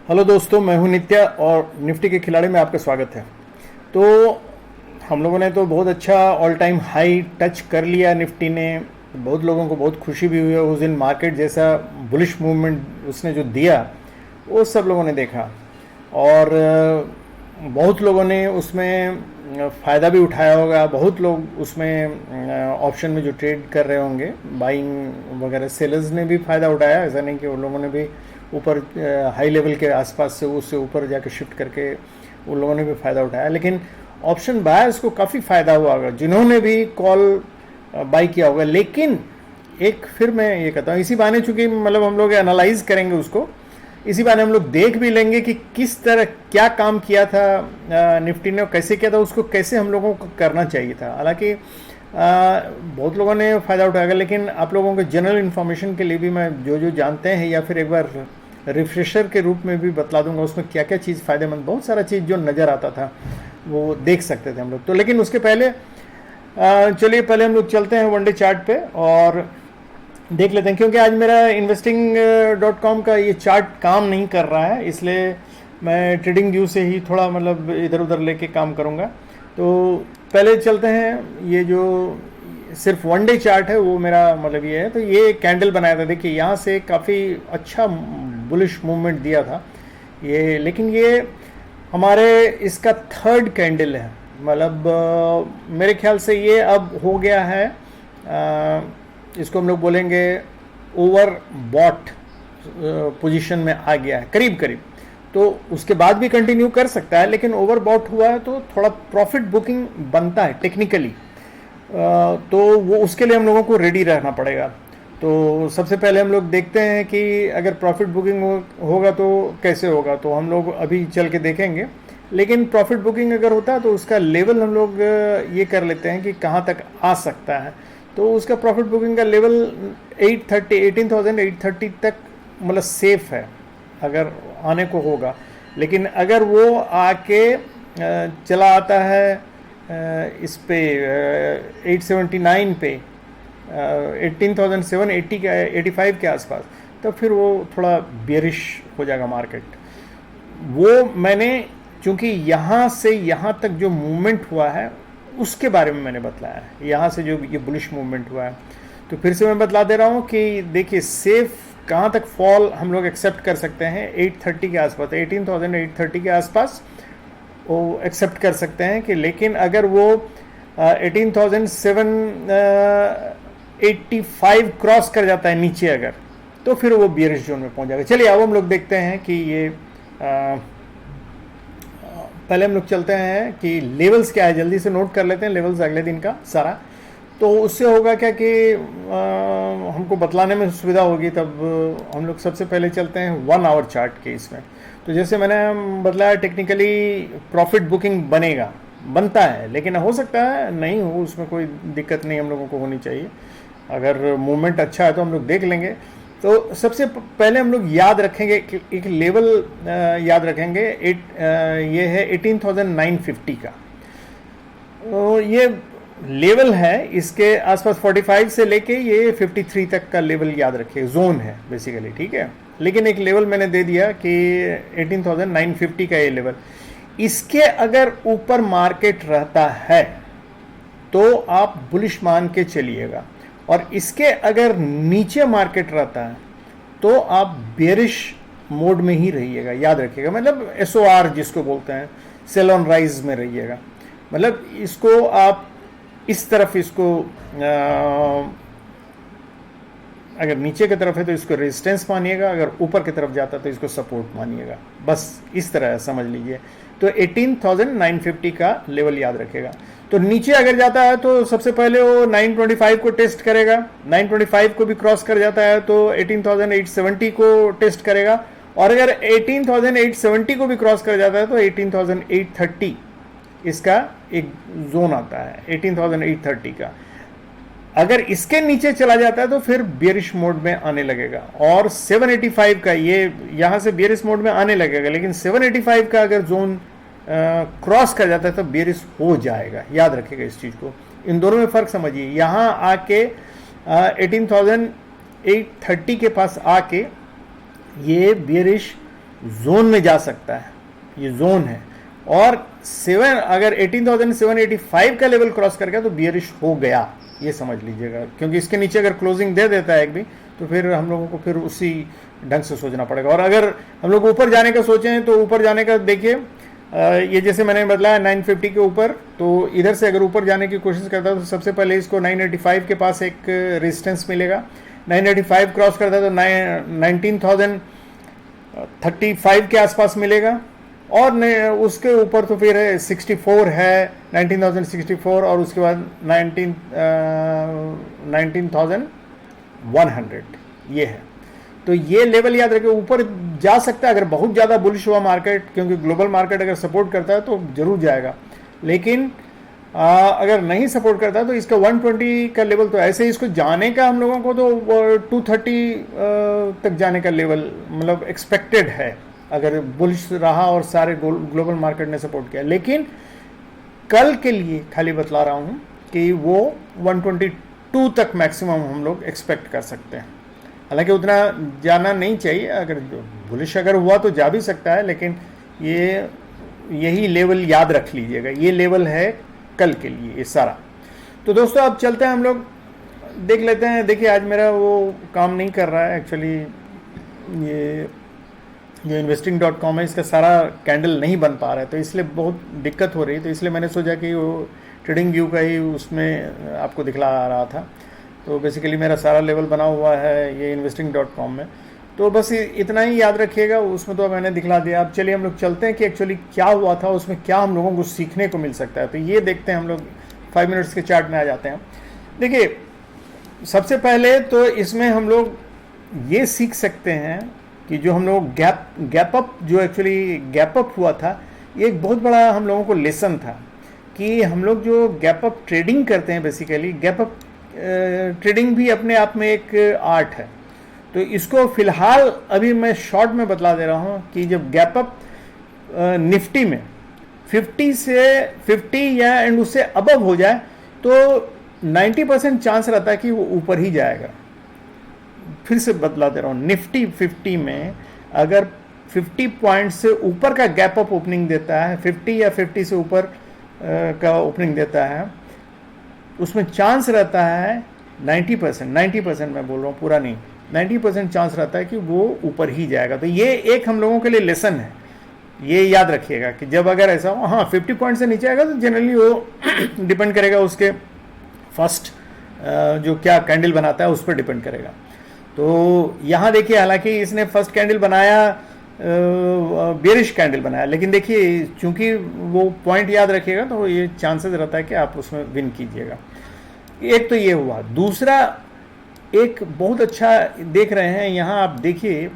Hello दोस्तों, मैं हूं नित्या और निफ्टी के खिलाड़ी में आपका स्वागत है। तो हम लोगों ने तो बहुत अच्छा ऑल टाइम हाई टच कर लिया निफ्टी ने। बहुत लोगों को बहुत खुशी भी हुई है। उस दिन मार्केट जैसा बुलिश मूवमेंट उसने जो दिया वो सब लोगों ने देखा और बहुत लोगों ने उसमें फ़ायदा भी उठाया होगा। बहुत लोग उसमें ऑप्शन में जो ट्रेड कर रहे होंगे, बाइंग वगैरह, सेलर्स ने भी फ़ायदा उठाया। ऐसा नहीं कि उन लोगों ने भी ऊपर हाई लेवल के आसपास से उससे ऊपर जाकर शिफ्ट करके उन लोगों ने भी फ़ायदा उठाया। लेकिन ऑप्शन बायर्स को काफ़ी फ़ायदा हुआ होगा जिन्होंने भी कॉल बाई किया होगा। लेकिन एक फिर मैं ये कहता हूँ, इसी बहाने चूँकि मतलब हम लोग एनालाइज करेंगे उसको, इसी बहाने हम लोग देख भी लेंगे कि किस तरह क्या काम किया था निफ्टी ने, कैसे किया था, उसको कैसे हम लोगों को करना चाहिए था। हालांकि बहुत लोगों ने फ़ायदा उठाया, लेकिन आप लोगों को जनरल इन्फॉर्मेशन के लिए भी मैं जो जानते हैं या फिर एक बार रिफ्रेशर के रूप में भी बतला दूंगा उसमें क्या क्या चीज़ फ़ायदेमंद, बहुत सारा चीज़ जो नज़र आता था वो देख सकते थे हम लोग। तो लेकिन उसके पहले चलिए पहले हम लोग चलते हैं वनडे चार्ट पे और देख लेते हैं, क्योंकि आज मेरा investing.com का ये चार्ट काम नहीं कर रहा है, इसलिए मैं ट्रेडिंग व्यू से ही थोड़ा मतलब इधर उधर लेके काम करूँगा। तो पहले चलते हैं, ये जो सिर्फ वनडे चार्ट है वो मेरा मतलब ये है। तो ये कैंडल बनाया था, देखिए यहाँ से काफ़ी अच्छा बुलिश मूवमेंट दिया था ये, लेकिन ये हमारे इसका थर्ड कैंडल है। मतलब मेरे ख्याल से ये अब हो गया है, इसको हम लोग बोलेंगे ओवर बॉट पोजीशन में आ गया है करीब करीब। तो उसके बाद भी कंटिन्यू कर सकता है, लेकिन ओवर बॉट हुआ है तो थोड़ा प्रॉफिट बुकिंग बनता है टेक्निकली। तो वो उसके लिए हम लोगों को रेडी रहना पड़ेगा। तो सबसे पहले हम लोग देखते हैं कि अगर प्रॉफिट बुकिंग होगा तो कैसे होगा, तो हम लोग अभी चल के देखेंगे। लेकिन प्रॉफिट बुकिंग अगर होता है तो उसका लेवल हम लोग ये कर लेते हैं कि कहाँ तक आ सकता है। तो उसका प्रॉफिट बुकिंग का लेवल 18,830 तक मतलब सेफ है अगर आने को होगा। लेकिन अगर वो आके चला आता है इस पे 879 पे 18,780 के 85 के आसपास, तो फिर वो थोड़ा बेरिश हो जाएगा मार्केट। वो मैंने चूँकि यहाँ से यहाँ तक जो मूवमेंट हुआ है उसके बारे में मैंने बतलाया है, यहाँ से जो ये बुलिश मूवमेंट हुआ है। तो फिर से मैं बतला दे रहा हूँ कि देखिए सेफ कहाँ तक फॉल हम लोग एक्सेप्ट कर सकते हैं, 830 के आसपास, 18,830 के आसपास वो एक्सेप्ट कर सकते हैं कि। लेकिन अगर वो 18,785 क्रॉस कर जाता है नीचे अगर, तो फिर वो बियरिश जोन में पहुंच जाएगा। चलिए अब हम लोग देखते हैं कि ये पहले हम लोग चलते हैं कि लेवल्स क्या है, जल्दी से नोट कर लेते हैं लेवल्स अगले दिन का सारा। तो उससे होगा क्या कि हमको बतलाने में सुविधा होगी। तब हम लोग सबसे पहले चलते हैं 1 आवर चार्ट के इसमें। तो जैसे मैंने बतलाया टेक्निकली प्रॉफिट बुकिंग बनता है, लेकिन हो सकता है नहीं हो, उसमें कोई दिक्कत नहीं हम लोगों को होनी चाहिए। अगर मूवमेंट अच्छा है तो हम लोग देख लेंगे। तो सबसे पहले हम लोग याद रखेंगे एक लेवल याद रखेंगे, ये है 18,950 का। तो ये लेवल है, इसके आसपास 45 से लेके ये 53 तक का लेवल याद रखिए, जोन है बेसिकली, ठीक है। लेकिन एक लेवल मैंने दे दिया कि 18,950 का ये लेवल, इसके अगर ऊपर मार्केट रहता है तो आप बुलिश मान के चलिएगा, और इसके अगर नीचे मार्केट रहता है तो आप बेरिश मोड में ही रहिएगा, याद रखिएगा। मतलब SOR जिसको बोलते हैं, सेल ऑन राइज में रहिएगा। मतलब इसको आप इस तरफ इसको अगर नीचे की तरफ है तो इसको रेजिस्टेंस मानिएगा, अगर ऊपर की तरफ जाता है तो इसको सपोर्ट मानिएगा, बस इस तरह समझ लीजिए। तो 18,950 का लेवल याद रखेगा। तो नीचे अगर जाता है तो सबसे पहले वो 925 को टेस्ट करेगा, 925 को भी क्रॉस कर जाता है तो 18,870 को टेस्ट करेगा, और अगर 18,870 को भी क्रॉस कर जाता है तो 18,830 इसका एक जोन आता है, 18,830 का। अगर इसके नीचे चला जाता है तो फिर बेरिश मोड में आने लगेगा, और 785 का ये यहाँ से बेरिश मोड में आने लगेगा। लेकिन 785 का अगर जोन क्रॉस कर जाता है तो बेरिश हो जाएगा, याद रखिएगा इस चीज़ को। इन दोनों में फ़र्क समझिए। यहाँ आके 18,830 के पास आके ये बेरिश जोन में जा सकता है, ये जोन है। और 7 अगर 18,785 का लेवल क्रॉस कर गया तो बियरिश हो गया, ये समझ लीजिएगा, क्योंकि इसके नीचे अगर क्लोजिंग दे देता है एक भी तो फिर हम लोगों को फिर उसी ढंग से सोचना पड़ेगा। और अगर हम लोग ऊपर जाने का सोचें तो ऊपर जाने का देखिए, ये जैसे मैंने बताया 950 के ऊपर, तो इधर से अगर ऊपर जाने की कोशिश करता है तो सबसे पहले इसको 985 के पास एक रेजिस्टेंस मिलेगा। 985 क्रॉस करता है तो 19,035 के आसपास मिलेगा। और उसके ऊपर तो फिर 64 है, 19,064, और उसके बाद 19,100 ये है। तो ये लेवल याद रखिए, ऊपर जा सकता है अगर बहुत ज़्यादा बुलिश हुआ मार्केट, क्योंकि ग्लोबल मार्केट अगर सपोर्ट करता है तो जरूर जाएगा। लेकिन अगर नहीं सपोर्ट करता तो इसका 120 का लेवल तो ऐसे ही इसको जाने का हम लोगों को तो 230 तक जाने का लेवल मतलब एक्सपेक्टेड है, अगर बुलिश रहा और सारे ग्लोबल मार्केट ने सपोर्ट किया। लेकिन कल के लिए खाली बतला रहा हूँ कि वो 122 तक मैक्सिमम हम लोग एक्सपेक्ट कर सकते हैं। हालांकि उतना जाना नहीं चाहिए, अगर बुलिश अगर हुआ तो जा भी सकता है, लेकिन यही लेवल याद रख लीजिएगा, ये लेवल है कल के लिए ये सारा। तो दोस्तों अब चलते हैं, हम लोग देख लेते हैं। देखिए आज मेरा वो काम नहीं कर रहा है एक्चुअली, ये जो investing.com है इसका सारा कैंडल नहीं बन पा रहा है, तो इसलिए बहुत दिक्कत हो रही है। तो इसलिए मैंने सोचा कि वो ट्रेडिंग व्यू का ही उसमें आपको दिखला रहा था। तो बेसिकली मेरा सारा लेवल बना हुआ है ये investing.com में। तो बस इतना ही याद रखिएगा, उसमें तो मैंने दिखला दिया। अब चलिए हम लोग चलते हैं कि एक्चुअली क्या हुआ था, उसमें क्या हम लोगों को सीखने को मिल सकता है। तो ये देखते हैं, हम लोग 5 मिनट्स के चार्ट में आ जाते हैं। देखिए सबसे पहले तो इसमें हम लोग ये सीख सकते हैं कि जो हम लोग गैप अप जो एक्चुअली गैप अप हुआ था, ये एक बहुत बड़ा हम लोगों को लेसन था कि हम लोग जो गैप अप ट्रेडिंग करते हैं, बेसिकली गैप अप ट्रेडिंग भी अपने आप में एक आर्ट है। तो इसको फिलहाल अभी मैं शॉर्ट में बतला दे रहा हूँ कि जब गैप अप निफ्टी में 50 या एंड उससे अबव हो जाए तो 90% चांस रहता है कि वो ऊपर ही जाएगा। फिर से बतला दे रहा हूँ, निफ्टी 50 में अगर 50 पॉइंट से ऊपर का गैप अप ओपनिंग देता है, 50 या 50 से ऊपर का ओपनिंग देता है, उसमें चांस रहता है 90% मैं बोल रहा हूँ, पूरा नहीं, 90% चांस रहता है कि वो ऊपर ही जाएगा। तो ये एक हम लोगों के लिए लेसन है, ये याद रखिएगा कि जब अगर ऐसा हो, हाँ 50 पॉइंट से नीचे आएगा तो जनरली वो डिपेंड करेगा उसके फर्स्ट जो क्या कैंडल बनाता है उस पर डिपेंड करेगा। तो यहाँ देखिए, हालांकि इसने फर्स्ट कैंडल बनाया, बेरिश कैंडल बनाया, लेकिन देखिए चूंकि वो पॉइंट याद रखिएगा तो ये चांसेस रहता है कि आप उसमें विन कीजिएगा। एक तो ये हुआ। दूसरा एक बहुत अच्छा देख रहे हैं यहाँ, आप देखिए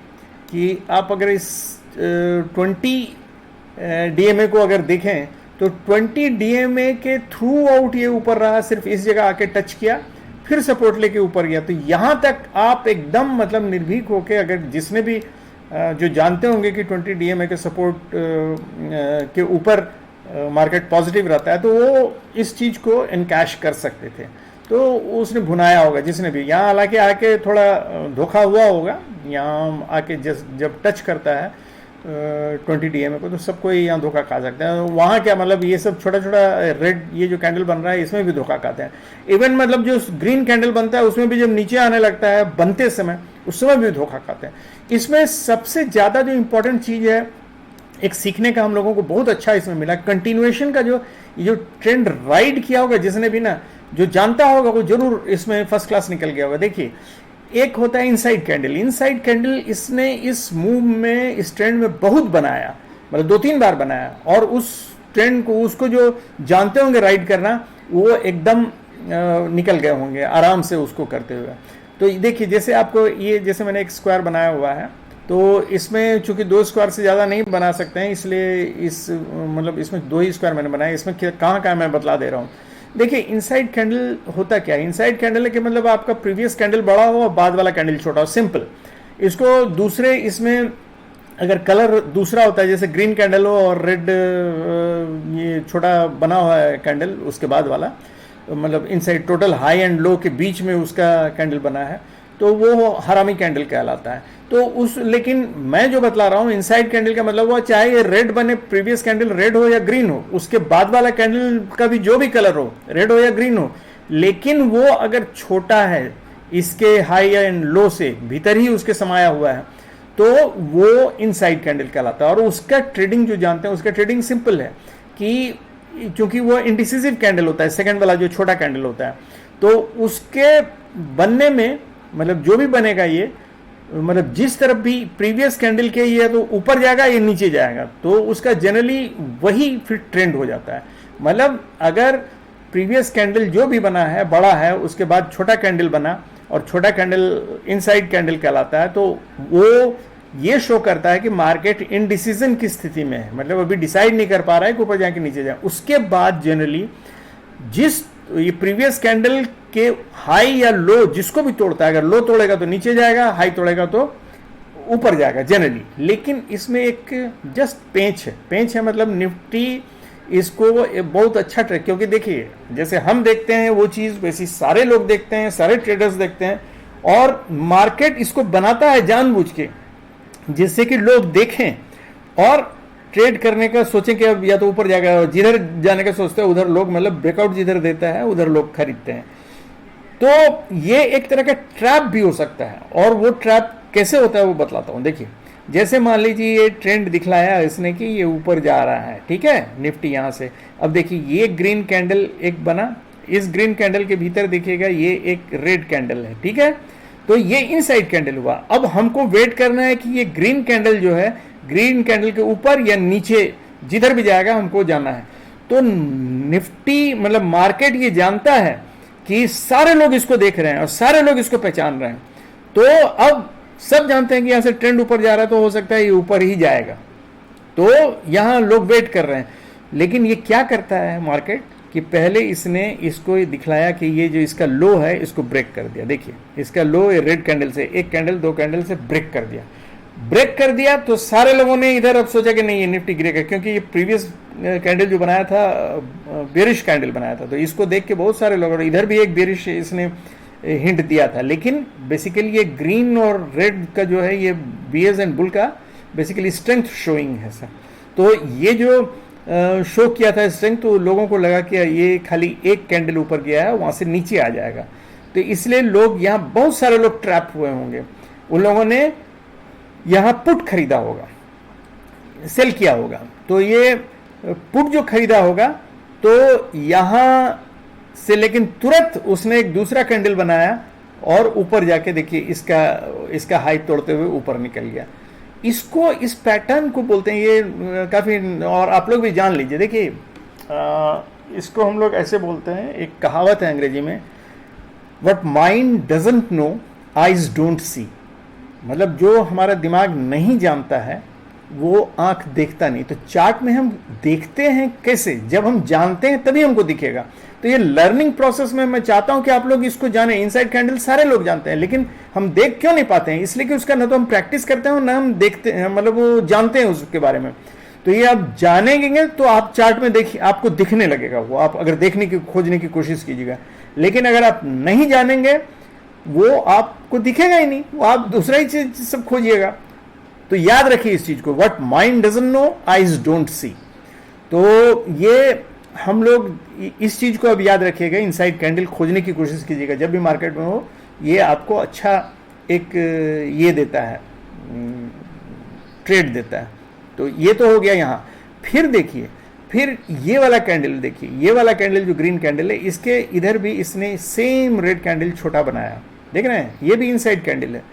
कि आप अगर इस 20 DMA को अगर देखें तो 20 DMA के थ्रू आउट ये ऊपर रहा, सिर्फ इस जगह आके टच किया, फिर सपोर्ट लेके ऊपर गया। तो यहाँ तक आप एकदम मतलब निर्भीक होके, अगर जिसने भी जो जानते होंगे कि 20 DMA के सपोर्ट के ऊपर मार्केट पॉजिटिव रहता है, तो वो इस चीज़ को इनकैश कर सकते थे। तो उसने भुनाया होगा जिसने भी। यहाँ हालांकि आके थोड़ा धोखा हुआ होगा, यहाँ आके जब टच करता है 20 DMA को तो सबको यहाँ धोखा खा सकते हैं। वहाँ क्या मतलब, ये सब छोटा छोटा रेड ये जो कैंडल बन रहा है इसमें भी धोखा खाते हैं। इवन मतलब जो ग्रीन कैंडल बनता है उसमें भी जब नीचे आने लगता है बनते समय, उस समय भी धोखा खाते हैं। इसमें सबसे ज़्यादा जो इम्पोर्टेंट चीज़ है, एक सीखने का हम लोगों को बहुत अच्छा इसमें मिला, कंटिन्यूएशन का जो ट्रेंड राइड किया होगा जिसने भी ना, जो जानता होगा वो जरूर इसमें फर्स्ट क्लास निकल गया होगा। देखिए एक होता है इनसाइड कैंडल, इसने इस मूव में, इस ट्रेंड में बहुत बनाया, मतलब 2-3 बार बनाया, और उस ट्रेंड को, उसको जो जानते होंगे राइड करना, वो एकदम निकल गए होंगे आराम से उसको करते हुए। तो देखिए जैसे आपको ये, जैसे मैंने एक स्क्वायर बनाया हुआ है, तो इसमें चूंकि 2 स्क्वायर से ज़्यादा नहीं बना सकते हैं, इसलिए इस मतलब इसमें 2 ही स्क्वायर मैंने बनाया। इसमें कहाँ मैं बतला दे रहा हूँ। देखिए इनसाइड कैंडल होता क्या है, इनसाइड कैंडल के मतलब आपका प्रीवियस कैंडल बड़ा हो और बाद वाला कैंडल छोटा हो, सिंपल। इसको दूसरे, इसमें अगर कलर दूसरा होता है, जैसे ग्रीन कैंडल हो और रेड ये छोटा बना हुआ है कैंडल उसके बाद वाला, मतलब inside total high and low के बीच में उसका कैंडल बना है, तो वो हरामी कैंडल कहलाता है। तो उस लेकिन मैं जो बतला रहा हूं इनसाइड कैंडल का मतलब वो चाहे ये रेड बने, प्रीवियस कैंडल रेड हो या ग्रीन हो, उसके बाद वाला कैंडल का भी जो भी कलर हो, रेड हो या ग्रीन हो, लेकिन वो अगर छोटा है इसके हाई एंड लो से भीतर ही उसके समाया हुआ है, तो वो इनसाइड कैंडल कहलाता है। और उसका ट्रेडिंग जो जानते हैं, उसका ट्रेडिंग सिंपल है कि क्योंकि वो इंडिसिसिव कैंडल होता है, सेकंड वाला जो छोटा कैंडल होता है, तो उसके बनने में मतलब जो भी बनेगा ये मतलब जिस तरफ भी प्रीवियस कैंडल के ये तो ऊपर जाएगा ये नीचे जाएगा, तो उसका जनरली वही फिर ट्रेंड हो जाता है। मतलब अगर प्रीवियस कैंडल जो भी बना है बड़ा है, उसके बाद छोटा कैंडल बना और छोटा कैंडल इनसाइड कैंडल कहलाता है, तो वो ये शो करता है कि मार्केट इनडिसीजन की स्थिति में है, मतलब अभी डिसाइड नहीं कर पा रहा है कि ऊपर जाके नीचे जाए। उसके बाद जनरली जिस ये प्रीवियस कैंडल के हाई या लो जिसको भी तोड़ता है, अगर लो तोड़ेगा तो नीचे जाएगा, हाई तोड़ेगा तो ऊपर जाएगा जनरली। लेकिन इसमें एक जस्ट पेंच है मतलब निफ्टी इसको बहुत अच्छा ट्रैक, क्योंकि देखिए जैसे हम देखते हैं वो चीज़ वैसी सारे लोग देखते हैं, सारे ट्रेडर्स देखते हैं, और मार्केट इसको बनाता है जानबूझ के जिससे कि लोग देखें और ट्रेड करने का सोचें कि अब या तो ऊपर जाएगा, जिधर जाने का सोचते हैं उधर लोग मतलब ब्रेकआउट जिधर देता है उधर लोग खरीदते हैं। तो ये एक तरह का ट्रैप भी हो सकता है, और वो ट्रैप कैसे होता है वो बतलाता हूँ। देखिए जैसे मान लीजिए ये ट्रेंड दिखलाया इसने कि ये ऊपर जा रहा है, ठीक है, निफ्टी यहाँ से। अब देखिए ये ग्रीन कैंडल एक बना, इस ग्रीन कैंडल के भीतर देखिएगा ये एक रेड कैंडल है, ठीक है, तो ये इनसाइड कैंडल हुआ। अब हमको वेट करना है कि ये ग्रीन कैंडल जो है ग्रीन कैंडल के ऊपर या नीचे जिधर भी जाएगा हमको जाना है। तो निफ्टी मतलब मार्केट ये जानता है कि सारे लोग इसको देख रहे हैं और सारे लोग इसको पहचान रहे हैं, तो अब सब जानते हैं कि यहां से ट्रेंड ऊपर जा रहा है, तो हो सकता है ये ऊपर ही जाएगा, तो यहां लोग वेट कर रहे हैं। लेकिन ये क्या करता है मार्केट कि पहले इसने इसको दिखलाया कि ये जो इसका लो है इसको ब्रेक कर दिया। देखिए इसका लो रेड कैंडल से, एक कैंडल दो कैंडल से ब्रेक कर दिया, तो सारे लोगों ने इधर अब सोचा कि नहीं ये निफ्टी गिरेगा, क्योंकि ये प्रीवियस कैंडल जो बनाया था बेरिश कैंडल बनाया था, तो इसको देख के बहुत सारे लोग, और इधर भी एक बेरिश इसने हिंट दिया था। लेकिन बेसिकली ये ग्रीन और रेड का जो है ये बीयर्स एंड बुल का बेसिकली स्ट्रेंथ शोइंग है सर। तो ये जो शो किया था स्ट्रेंथ, तो लोगों को लगा कि ये खाली एक कैंडल ऊपर गया है वहां से नीचे आ जाएगा, तो इसलिए लोग यहाँ बहुत सारे लोग ट्रैप हुए होंगे। उन लोगों ने यहाँ पुट खरीदा होगा, सेल किया होगा, तो ये पुट जो खरीदा होगा तो यहाँ से लेकिन तुरंत उसने एक दूसरा कैंडल बनाया और ऊपर जाके देखिए इसका हाई तोड़ते हुए ऊपर निकल गया। इसको इस पैटर्न को बोलते हैं, ये काफ़ी, और आप लोग भी जान लीजिए। देखिए इसको हम लोग ऐसे बोलते हैं, एक कहावत है अंग्रेजी में, what mind doesn't know eyes don't see, मतलब जो हमारा दिमाग नहीं जानता है वो आंख देखता नहीं। तो चार्ट में हम देखते हैं कैसे, जब हम जानते हैं तभी हमको दिखेगा। तो ये लर्निंग प्रोसेस में मैं चाहता हूं कि आप लोग इसको जानें। इनसाइड कैंडल सारे लोग जानते हैं, लेकिन हम देख क्यों नहीं पाते हैं? इसलिए कि उसका ना तो हम प्रैक्टिस करते हैं ना हम देखते हैं, मतलब वो जानते हैं उसके बारे में। तो ये आप जानेंगे तो आप चार्ट में देखिए, आपको दिखने लगेगा वो, आप अगर देखने की खोजने की कोशिश कीजिएगा। लेकिन अगर आप नहीं जानेंगे वो आपको दिखेगा ही नहीं, वो आप दूसरा ही चीज सब खोजिएगा। तो याद रखिए इस चीज को, what mind doesn't know eyes don't see. तो ये हम लोग इस चीज को अब याद रखिएगा, इनसाइड कैंडल खोजने की कोशिश कीजिएगा जब भी मार्केट में हो। ये आपको अच्छा एक ये देता है, ट्रेड देता है। तो ये तो हो गया यहाँ। फिर देखिए, फिर ये वाला कैंडल देखिए, ये वाला कैंडल जो ग्रीन कैंडल है, इसके इधर भी इसने सेम रेड कैंडल छोटा बनाया, देख रहे हैं, ये भी इनसाइड कैंडल है।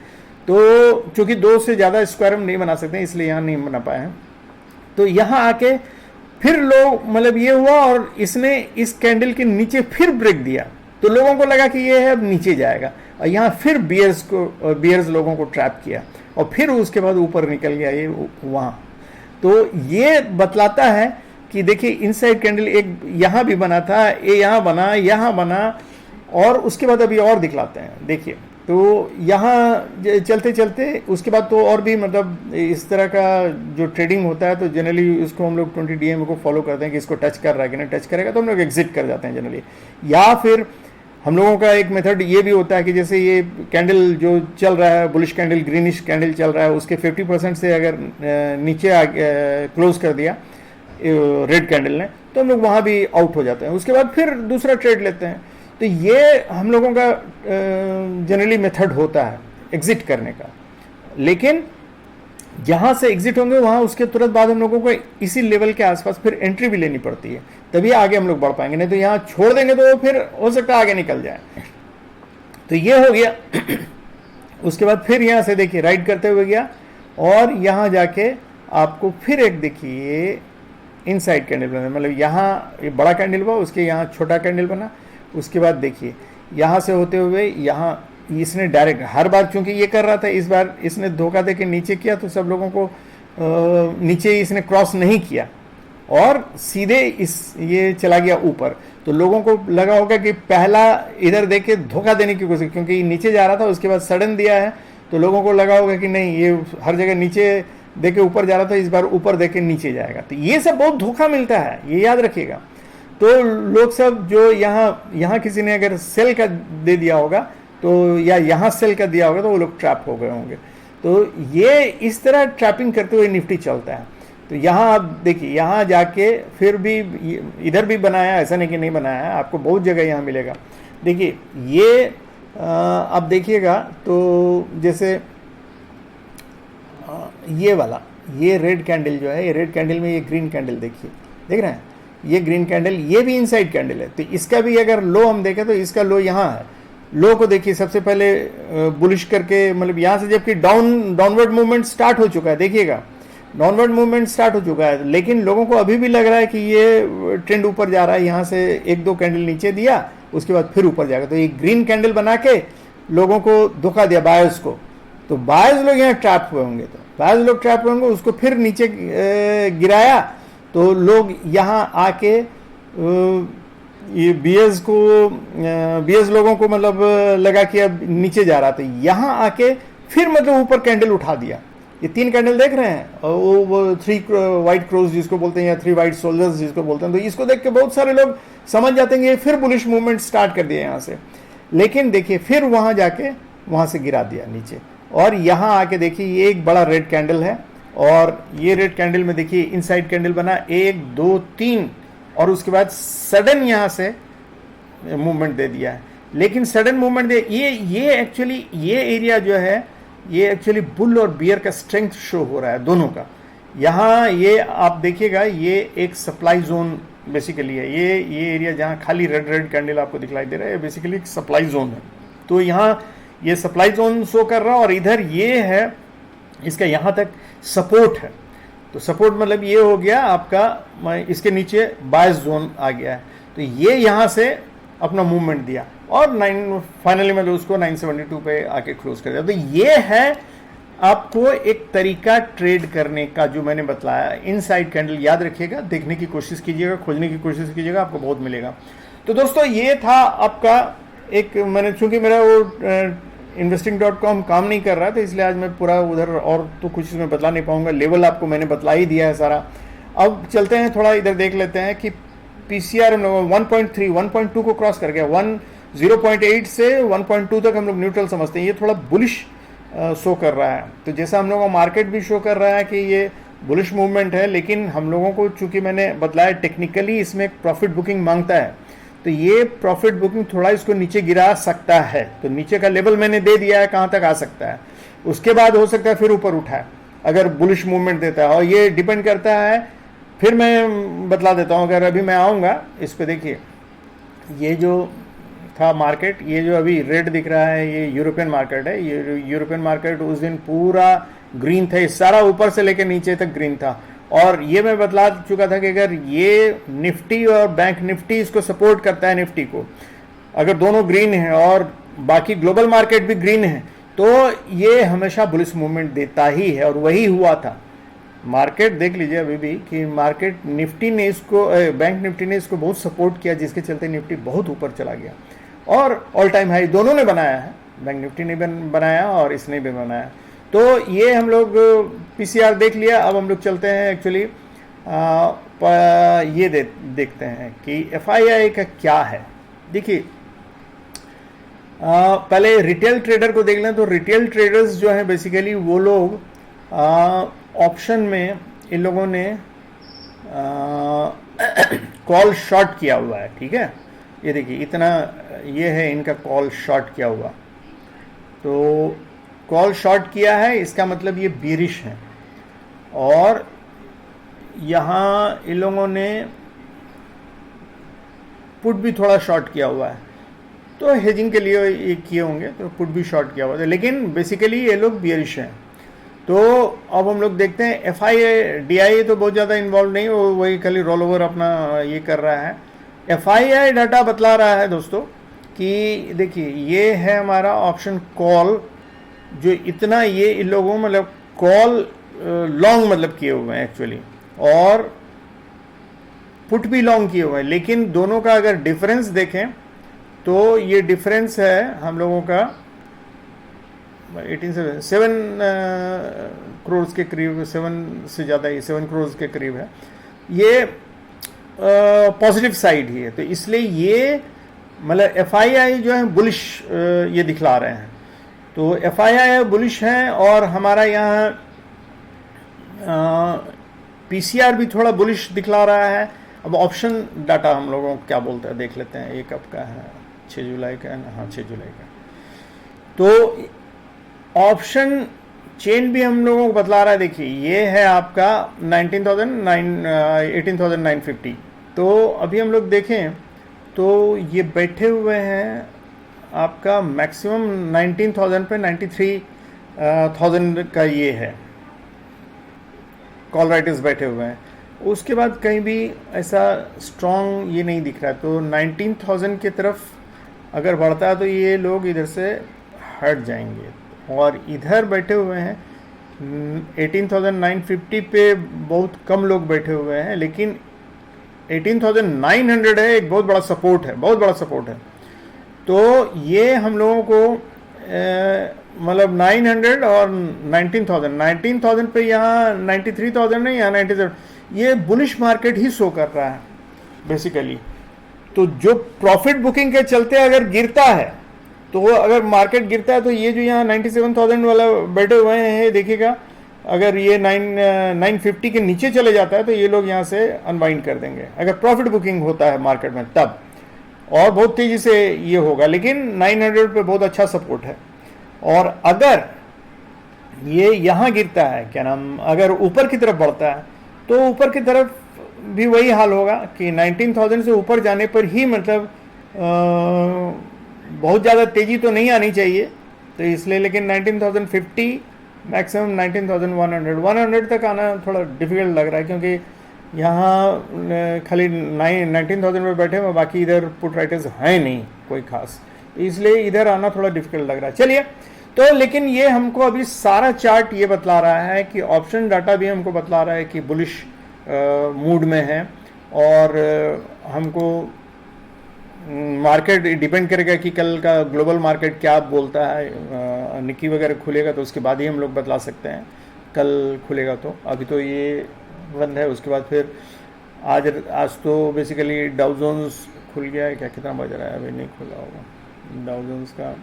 तो चूंकि दो से ज़्यादा स्क्वायर हम नहीं बना सकते इसलिए यहाँ नहीं बना पाए हैं। तो यहाँ आके फिर लोग मतलब ये हुआ और इसने इस कैंडल के नीचे फिर ब्रेक दिया, तो लोगों को लगा कि ये है अब नीचे जाएगा, और यहाँ फिर बियर्स लोगों को ट्रैप किया और फिर उसके बाद ऊपर निकल गया ये वहाँ। तो ये बतलाता है कि देखिए इनसाइड कैंडल एक यहाँ भी बना था, ये यहाँ बना और उसके बाद अभी और दिखलाते हैं। देखिए तो यहाँ चलते चलते उसके बाद तो और भी मतलब इस तरह का जो ट्रेडिंग होता है, तो जनरली उसको हम लोग 20 DM को फॉलो करते हैं कि इसको टच कर रहा है कि नहीं, टच करेगा तो हम लोग एग्जिट कर जाते हैं जनरली। या फिर हम लोगों का एक मेथड ये भी होता है कि जैसे ये कैंडल जो चल रहा है, बुलिश कैंडल, ग्रीनिश कैंडल चल रहा है, उसके 50% से अगर नीचे क्लोज कर दिया रेड कैंडल ने, तो हम लोग वहाँ भी आउट हो जाते हैं। उसके बाद फिर दूसरा ट्रेड लेते हैं। तो ये हम लोगों का जनरली मेथड होता है एग्जिट करने का। लेकिन जहाँ से एग्जिट होंगे वहाँ उसके तुरंत बाद हम लोगों को इसी लेवल के आसपास फिर एंट्री भी लेनी पड़ती है, तभी आगे हम लोग बढ़ पाएंगे। नहीं तो यहाँ छोड़ देंगे तो फिर हो सकता है आगे निकल जाए। तो ये हो गया। उसके बाद फिर यहाँ से देखिए राइट करते हुए गया और यहाँ जाके आपको फिर एक देखिए इनसाइड कैंडल बना, मतलब यहाँ ये बड़ा कैंडल हुआ, उसके यहाँ छोटा कैंडल बना। उसके बाद देखिए यहाँ से होते हुए यहाँ इसने डायरेक्ट हर बार चूंकि ये कर रहा था, इस बार इसने धोखा दे के नीचे किया, तो सब लोगों को नीचे इसने क्रॉस नहीं किया और सीधे ये चला गया ऊपर। तो लोगों को लगा होगा कि पहला इधर दे के धोखा देने की कोशिश, क्योंकि नीचे जा रहा था उसके बाद सडन दिया है, तो लोगों को लगा होगा कि नहीं ये हर जगह नीचे दे के ऊपर जा रहा था, इस बार ऊपर दे के नीचे जाएगा। तो ये सब बहुत धोखा मिलता है, ये याद रखिएगा। तो लोग सब जो यहाँ किसी ने अगर सेल का दे दिया होगा तो या यहाँ सेल का दिया होगा तो वो लोग ट्रैप हो गए होंगे। तो ये इस तरह ट्रैपिंग करते हुए निफ्टी चलता है। तो यहाँ आप देखिए यहाँ जाके फिर भी इधर भी बनाया, ऐसा नहीं कि नहीं बनाया है, आपको बहुत जगह यहाँ मिलेगा। देखिए ये आप देखिएगा तो जैसे ये वाला ये रेड कैंडल जो है, ये रेड कैंडल में ये ग्रीन कैंडल देखिए, देख रहे हैं ये ग्रीन कैंडल, ये भी इनसाइड कैंडल है। तो इसका भी अगर लो हम देखें तो इसका लो यहाँ है। लो को देखिए सबसे पहले बुलिश करके, मतलब यहाँ से जबकि डाउनवर्ड मूवमेंट स्टार्ट हो चुका है, देखिएगा डाउनवर्ड मूवमेंट स्टार्ट हो चुका है, लेकिन लोगों को अभी भी लग रहा है कि ये ट्रेंड ऊपर जा रहा है। यहाँ से एक दो कैंडल नीचे दिया, उसके बाद फिर ऊपर जाएगा। तो ये ग्रीन कैंडल बना के लोगों को धोखा दिया, बायर्स को। तो बायर्स लोग यहाँ ट्रैप हुए होंगे, तो बायर्स लोग ट्रैप हुए होंगे, उसको फिर नीचे गिराया, तो लोग यहाँ आके ये बीएस लोगों को मतलब लगा कि अब नीचे जा रहा था, यहाँ आके फिर मतलब ऊपर कैंडल उठा दिया। ये 3 कैंडल देख रहे हैं, और वो 3 वाइट क्रोज जिसको बोलते हैं या 3 वाइट सोल्जर्स जिसको बोलते हैं। तो इसको देख के बहुत सारे लोग समझ जाते हैं कि फिर बुलिश मूवमेंट स्टार्ट कर दिया यहाँ से। लेकिन देखिए फिर वहाँ जाके वहाँ से गिरा दिया नीचे, और यहाँ आके देखिए ये एक बड़ा रेड कैंडल है, और ये रेड कैंडल में देखिए इनसाइड कैंडल बना 1 2 3, और उसके बाद सडन यहाँ से मूवमेंट दे दिया है। लेकिन सडन मूवमेंट दे ये एक्चुअली ये एरिया जो है ये एक्चुअली बुल और बियर का स्ट्रेंथ शो हो रहा है दोनों का। यहाँ ये आप देखिएगा ये एक सप्लाई जोन बेसिकली है, ये एरिया जहाँ खाली रेड कैंडल आपको दिखलाई दे रहा है, बेसिकली एक सप्लाई जोन है। तो यहाँ ये सप्लाई जोन शो कर रहा है, और इधर ये है इसका यहाँ तक सपोर्ट है। तो सपोर्ट मतलब ये हो गया आपका, इसके नीचे बायस जोन आ गया है। तो ये यहाँ से अपना मूवमेंट दिया और फाइनली मतलब उसको 972 पे आके क्लोज कर दिया। तो ये है आपको एक तरीका ट्रेड करने का जो मैंने बतलाया। इनसाइड कैंडल याद रखिएगा, देखने की कोशिश कीजिएगा, खोजने की कोशिश कीजिएगा, आपको बहुत मिलेगा। तो दोस्तों ये था आपका एक, मैंने चूंकि मेरा वो investing.com काम नहीं कर रहा था, इसलिए आज मैं पूरा उधर और तो कुछ इसमें बतला नहीं पाऊंगा। लेवल आपको मैंने बतला ही दिया है सारा। अब चलते हैं थोड़ा इधर देख लेते हैं कि पीसीआर हम लोग 1.3 1.2 को क्रॉस कर गया। 0.8 से 1.2 तक हम लोग न्यूट्रल समझते हैं, ये थोड़ा बुलिश शो कर रहा है। तो जैसा हम लोगों का मार्केट भी शो कर रहा है कि ये बुलिश मूवमेंट है, लेकिन हम लोगों को चूंकि मैंने बतलाया टेक्निकली इसमें प्रॉफिट बुकिंग मांगता है, तो ये प्रॉफिट बुकिंग थोड़ा इसको नीचे गिरा सकता है। तो नीचे का लेवल मैंने दे दिया है कहाँ तक आ सकता है, उसके बाद हो सकता है फिर ऊपर उठाए अगर बुलिश मूवमेंट देता है। और ये डिपेंड करता है, फिर मैं बतला देता हूँ। अगर अभी मैं आऊँगा इस पर, देखिए ये जो था मार्केट, ये जो अभी रेड दिख रहा है ये यूरोपियन मार्केट है। ये यूरोपियन मार्केट उस दिन पूरा ग्रीन था, सारा ऊपर से लेकर नीचे तक ग्रीन था। और ये मैं बतला चुका था कि अगर ये निफ्टी और बैंक निफ्टी इसको सपोर्ट करता है, निफ्टी को अगर दोनों ग्रीन हैं और बाकी ग्लोबल मार्केट भी ग्रीन है, तो ये हमेशा बुलिश मूवमेंट देता ही है। और वही हुआ था। मार्केट देख लीजिए अभी भी कि मार्केट निफ्टी ने इसको, बैंक निफ्टी ने इसको बहुत सपोर्ट किया, जिसके चलते निफ्टी बहुत ऊपर चला गया और ऑल टाइम हाई दोनों ने बनाया है। बैंक निफ्टी ने भी बनाया और इसने भी बनाया। तो ये हम लोग पीसीआर देख लिया। अब हम लोग चलते हैं एक्चुअली ये देखते हैं कि एफआईआई का क्या है। देखिए पहले रिटेल ट्रेडर को देख लें तो रिटेल ट्रेडर्स जो हैं बेसिकली वो लोग ऑप्शन में इन लोगों ने कॉल शॉर्ट किया हुआ है, ठीक है। ये देखिए इतना ये है इनका कॉल शॉर्ट किया हुआ, तो कॉल शॉर्ट किया है इसका मतलब ये बीरिश है। और यहाँ इन लोगों ने पुट भी थोड़ा शॉर्ट किया हुआ है, तो हेजिंग के लिए ये किए होंगे, तो पुट भी शॉर्ट किया हुआ है, लेकिन बेसिकली ये लोग बियरिश हैं। तो अब हम लोग देखते हैं F I A D I ए तो बहुत ज़्यादा इन्वॉल्व नहीं, वो वही खाली रोल ओवर अपना ये कर रहा है। एफ आई आई डाटा बतला रहा है दोस्तों कि देखिए ये है हमारा ऑप्शन कॉल, जो इतना ये इन लोगों मतलब कॉल लॉन्ग मतलब किए हुए हैं एक्चुअली, और पुट भी लॉन्ग किए हुए हैं, लेकिन दोनों का अगर डिफरेंस देखें तो ये डिफरेंस है हम लोगों का 7 करोड़ के करीब, 7 से ज़्यादा ही 7 करोड़ के करीब है। ये पॉजिटिव साइड ही है, तो इसलिए ये मतलब एफ आई आई जो है बुलिश ये दिखला रहे हैं। तो एफ आई आई बुलिश हैं, और हमारा यहाँ पी सी आर भी थोड़ा बुलिश दिखला रहा है। अब ऑप्शन डाटा हम लोगों को क्या बोलता है देख लेते हैं। ये कब का है, 6 जुलाई का है ना, हाँ 6 जुलाई का। तो ऑप्शन चेन भी हम लोगों को बतला रहा है, देखिए ये है आपका 18,950। तो अभी हम लोग देखें तो ये बैठे हुए हैं आपका मैक्सिमम 19,000 पे 93,000 का ये है कॉल राइटर्स बैठे हुए हैं। उसके बाद कहीं भी ऐसा स्ट्रॉन्ग ये नहीं दिख रहा है, तो 19,000 की तरफ अगर बढ़ता है तो ये लोग इधर से हट जाएंगे, और इधर बैठे हुए हैं 18,950 पे बहुत कम लोग बैठे हुए हैं, लेकिन 18,900 है, एक बहुत बड़ा सपोर्ट है, बहुत बड़ा सपोर्ट है। तो ये हम लोगों को मतलब 900 और 19,000 पे यहाँ 93,000 नहीं, यहाँ 97, ये बुलिश मार्केट ही शो कर रहा है बेसिकली। तो जो प्रॉफिट बुकिंग के चलते अगर गिरता है, तो अगर मार्केट गिरता है तो ये जो यहाँ 97,000 वाला बैठे हुए हैं देखिएगा, अगर ये 950 के नीचे चले जाता है तो ये लोग यहाँ से अनवाइंड कर देंगे, अगर प्रॉफिट बुकिंग होता है मार्केट में तब, और बहुत तेजी से ये होगा। लेकिन 900 पे बहुत अच्छा सपोर्ट है, और अगर ये यहाँ गिरता है क्या नाम, अगर ऊपर की तरफ बढ़ता है तो ऊपर की तरफ भी वही हाल होगा कि 19,000 से ऊपर जाने पर ही मतलब बहुत ज़्यादा तेज़ी तो नहीं आनी चाहिए, तो इसलिए। लेकिन 19,050 मैक्सिमम 19,100 तक आना थोड़ा डिफिकल्ट लग रहा है, क्योंकि यहाँ खाली 19,000 में बैठे हुए, बाकी इधर पुट राइटर्स हैं नहीं कोई खास, इसलिए इधर आना थोड़ा डिफिकल्ट लग रहा है। चलिए, तो लेकिन ये हमको अभी सारा चार्ट ये बतला रहा है कि ऑप्शन डाटा भी हमको बतला रहा है कि बुलिश मूड में है, और हमको मार्केट डिपेंड करेगा कि कल का ग्लोबल मार्केट क्या बोलता है। निकी वगैरह खुलेगा तो उसके बाद ही हम लोग बतला सकते हैं, कल खुलेगा तो। अभी तो ये बंद है, उसके बाद फिर आज तो बेसिकली डाउ जोन्स खुल गया है, क्या कितना बज रहा है, अभी नहीं खुला होगा डाउ जोन्स का।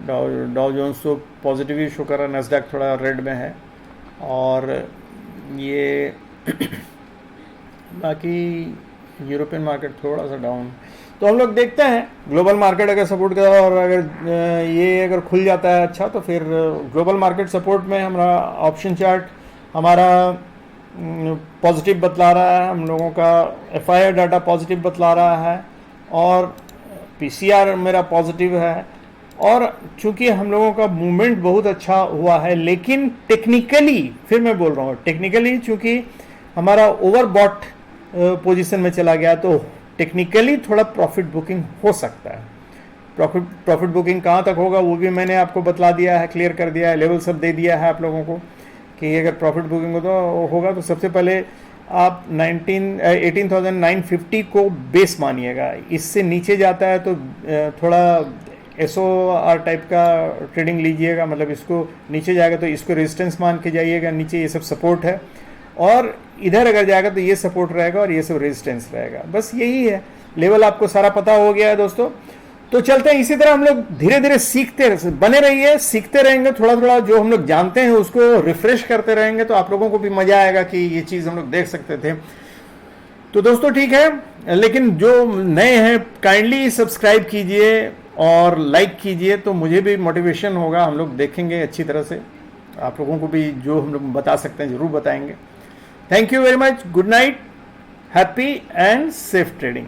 डाउ जोन्स तो पॉजिटिव ही शो कर रहा है, नैस्डैक थोड़ा रेड में है, और ये बाकी यूरोपियन मार्केट थोड़ा सा डाउन। तो हम लोग देखते हैं ग्लोबल मार्केट अगर सपोर्ट करा, और अगर ये अगर खुल जाता है अच्छा, तो फिर ग्लोबल मार्केट सपोर्ट में हमारा ऑप्शन चार्ट हमारा पॉजिटिव बतला रहा है, हम लोगों का एफआईआर डाटा पॉजिटिव बतला रहा है, और पीसीआर मेरा पॉजिटिव है। और चूंकि हम लोगों का मूवमेंट बहुत अच्छा हुआ है, लेकिन टेक्निकली, फिर मैं बोल रहा हूँ टेक्निकली, चूंकि हमारा ओवरबॉट पोजीशन में चला गया, तो टेक्निकली थोड़ा प्रॉफिट बुकिंग हो सकता है। प्रॉफिट बुकिंग कहाँ तक होगा वो भी मैंने आपको बतला दिया है, क्लियर कर दिया है, लेवल सब दे दिया है आप लोगों को कि अगर प्रॉफिट बुकिंग होगा तो सबसे पहले आप 18,950 को बेस मानिएगा। इससे नीचे जाता है तो थोड़ा SOR टाइप का ट्रेडिंग लीजिएगा, मतलब इसको नीचे जाएगा तो इसको रेजिस्टेंस मान के जाइएगा, नीचे ये सब सपोर्ट है, और इधर अगर जाएगा तो ये सपोर्ट रहेगा और ये सब रेजिस्टेंस रहेगा, बस यही है। लेवल आपको सारा पता हो गया है दोस्तों। तो चलते हैं इसी तरह हम लोग धीरे धीरे सीखते बने रहिए, सीखते रहेंगे, थोड़ा थोड़ा जो हम लोग जानते हैं उसको रिफ्रेश करते रहेंगे, तो आप लोगों को भी मजा आएगा कि ये चीज़ हम लोग देख सकते थे। तो दोस्तों ठीक है, लेकिन जो नए हैं काइंडली सब्सक्राइब कीजिए और लाइक कीजिए, तो मुझे भी मोटिवेशन होगा, हम लोग देखेंगे अच्छी तरह से, आप लोगों को भी जो हम लोग बता सकते हैं ज़रूर बताएंगे। Thank you very much, good night, happy and safe trading.